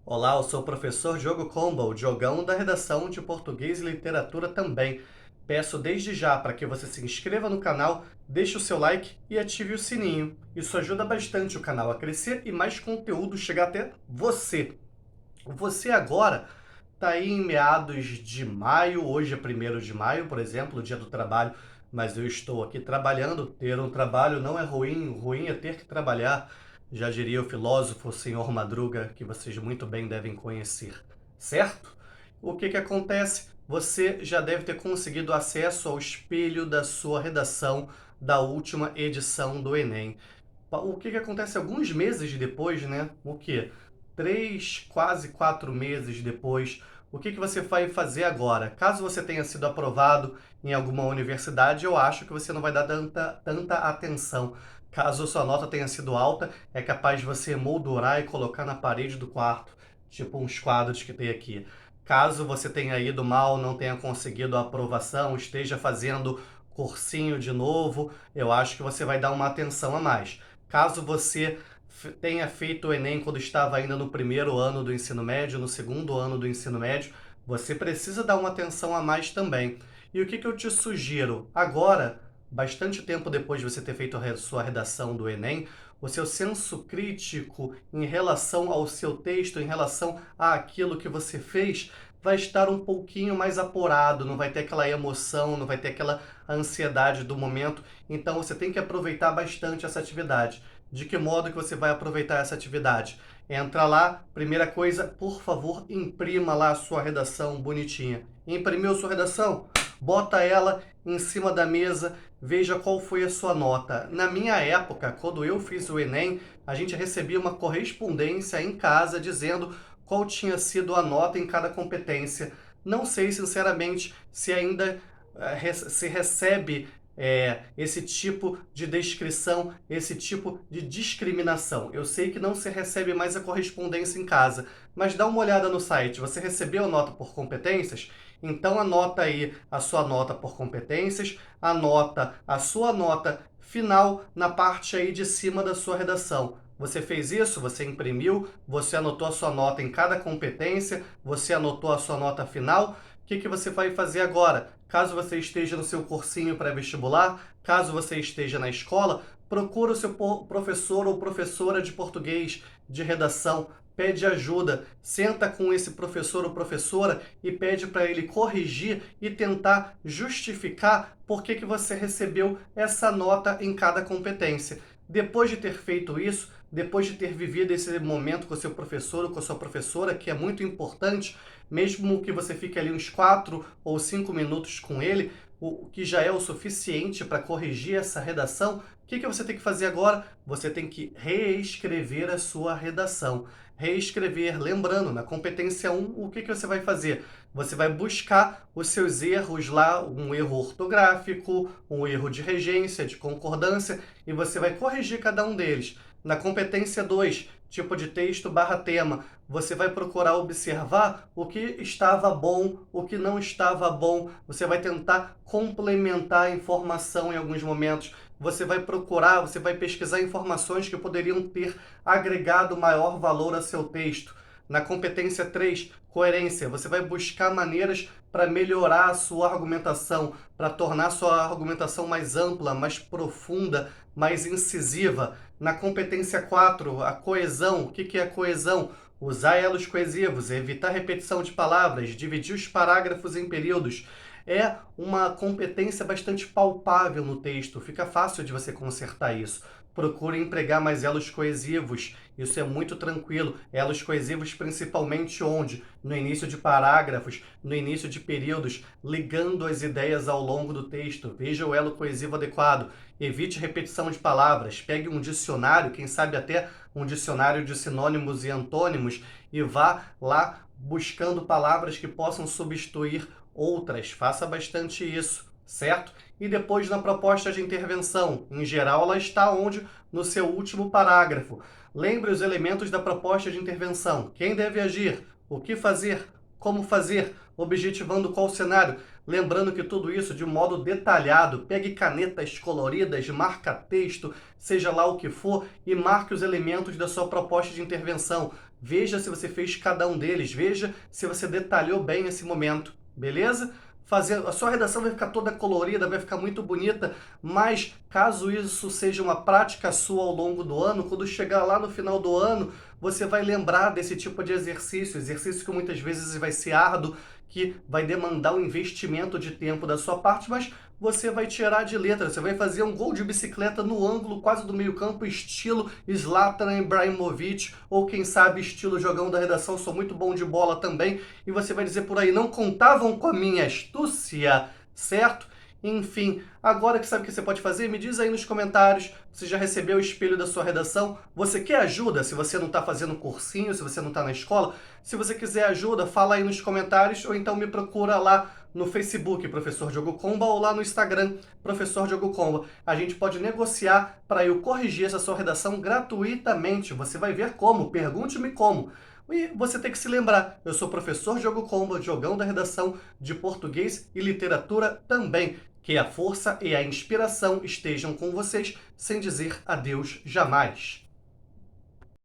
Olá, eu sou o professor Diogo Comba, o Diogão da redação de Português e Literatura também. Peço desde já para que você se inscreva no canal, deixe o seu like e ative o sininho. Isso ajuda bastante o canal a crescer e mais conteúdo chegar até você. Você agora está aí em meados de maio, hoje é 1º de maio, por exemplo, o dia do trabalho, mas eu estou aqui trabalhando. Ter um trabalho não é ruim, ruim é ter que trabalhar. Já diria o filósofo Senhor Madruga, que vocês muito bem devem conhecer, certo? O que acontece? Você já deve ter conseguido acesso ao espelho da sua redação da última edição do Enem. O que acontece alguns meses depois, né? O que? 3, quase 4 meses depois. O que você vai fazer agora? Caso você tenha sido aprovado em alguma universidade, eu acho que você não vai dar tanta atenção. Caso sua nota tenha sido alta, é capaz de você moldurar e colocar na parede do quarto, tipo uns quadros que tem aqui. Caso você tenha ido mal, não tenha conseguido a aprovação, esteja fazendo cursinho de novo, eu acho que você vai dar uma atenção a mais. Caso você tenha feito o Enem quando estava ainda no primeiro ano do ensino médio, no segundo ano do ensino médio, você precisa dar uma atenção a mais também. E o que eu te sugiro? Agora, bastante tempo depois de você ter feito a sua redação do Enem, o seu senso crítico em relação ao seu texto, em relação àquilo que você fez, vai estar um pouquinho mais apurado, não vai ter aquela emoção, não vai ter aquela ansiedade do momento. Então você tem que aproveitar bastante essa atividade. De que modo que você vai aproveitar essa atividade? Entra lá, primeira coisa, por favor, imprima lá a sua redação bonitinha. Imprimiu sua redação? Bota ela em cima da mesa, veja qual foi a sua nota. Na minha época, quando eu fiz o Enem, a gente recebia uma correspondência em casa dizendo qual tinha sido a nota em cada competência. Não sei, sinceramente, se ainda se recebe esse tipo de descrição, esse tipo de discriminação. Eu sei que não se recebe mais a correspondência em casa, mas dá uma olhada no site. Você recebeu a nota por competências? Então anota aí a sua nota por competências, anota a sua nota final na parte aí de cima da sua redação. Você fez isso? Você imprimiu? Você anotou a sua nota em cada competência? Você anotou a sua nota final? O que você vai fazer agora? Caso você esteja no seu cursinho pré-vestibular, caso você esteja na escola, procura o seu professor ou professora de português, de redação, pede ajuda, senta com esse professor ou professora e pede para ele corrigir e tentar justificar por que você recebeu essa nota em cada competência. Depois de ter feito isso, depois de ter vivido esse momento com o seu professor ou com a sua professora, que é muito importante, mesmo que você fique ali uns 4 ou 5 minutos com ele, o que já é o suficiente para corrigir essa redação, o que você tem que fazer agora? Você tem que reescrever a sua redação. Reescrever, lembrando, na competência 1, o que você vai fazer? Você vai buscar os seus erros lá, um erro ortográfico, um erro de regência, de concordância, e você vai corrigir cada um deles. Na competência 2, tipo de texto barra tema, você vai procurar observar o que estava bom, o que não estava bom. Você vai tentar complementar a informação em alguns momentos. Você vai procurar, você vai pesquisar informações que poderiam ter agregado maior valor a seu texto. Na competência 3, coerência, você vai buscar maneiras para melhorar a sua argumentação, para tornar a sua argumentação mais ampla, mais profunda, mais incisiva. Na competência 4, a coesão. O que é a coesão? Usar elos coesivos, evitar repetição de palavras, dividir os parágrafos em períodos. É uma competência bastante palpável no texto, fica fácil de você consertar isso. Procure empregar mais elos coesivos, isso é muito tranquilo. Elos coesivos principalmente onde? No início de parágrafos, no início de períodos, ligando as ideias ao longo do texto. Veja o elo coesivo adequado. Evite repetição de palavras, pegue um dicionário, quem sabe até um dicionário de sinônimos e antônimos, e vá lá buscando palavras que possam substituir outras. Faça bastante isso, certo? E depois na proposta de intervenção, em geral ela está onde? No seu último parágrafo. Lembre os elementos da proposta de intervenção. Quem deve agir? O que fazer? Como fazer? Objetivando qual cenário? Lembrando que tudo isso de modo detalhado. Pegue canetas coloridas, marca texto, seja lá o que for, e marque os elementos da sua proposta de intervenção. veja se você fez cada um deles, veja se você detalhou bem esse momento, beleza? A sua redação vai ficar toda colorida, vai ficar muito bonita, mas caso isso seja uma prática sua ao longo do ano, quando chegar lá no final do ano, você vai lembrar desse tipo de exercício que muitas vezes vai ser árduo, que vai demandar um investimento de tempo da sua parte, mas você vai tirar de letra, você vai fazer um gol de bicicleta no ângulo quase do meio-campo, estilo Zlatan Ibrahimovic, ou quem sabe estilo jogão da redação, sou muito bom de bola também, e você vai dizer por aí, não contavam com a minha astúcia, certo? Enfim, agora que sabe o que você pode fazer, me diz aí nos comentários, você já recebeu o espelho da sua redação? Você quer ajuda se você não está fazendo cursinho, se você não está na escola? Se você quiser ajuda, fala aí nos comentários, ou então me procura lá no Facebook, Professor Diogo Comba, ou lá no Instagram, Professor Diogo Comba. A gente pode negociar para eu corrigir essa sua redação gratuitamente. Você vai ver como, pergunte-me como. E você tem que se lembrar, eu sou professor Diogo Comba, jogão da redação de português e literatura também. Que a força e a inspiração estejam com vocês, sem dizer adeus jamais.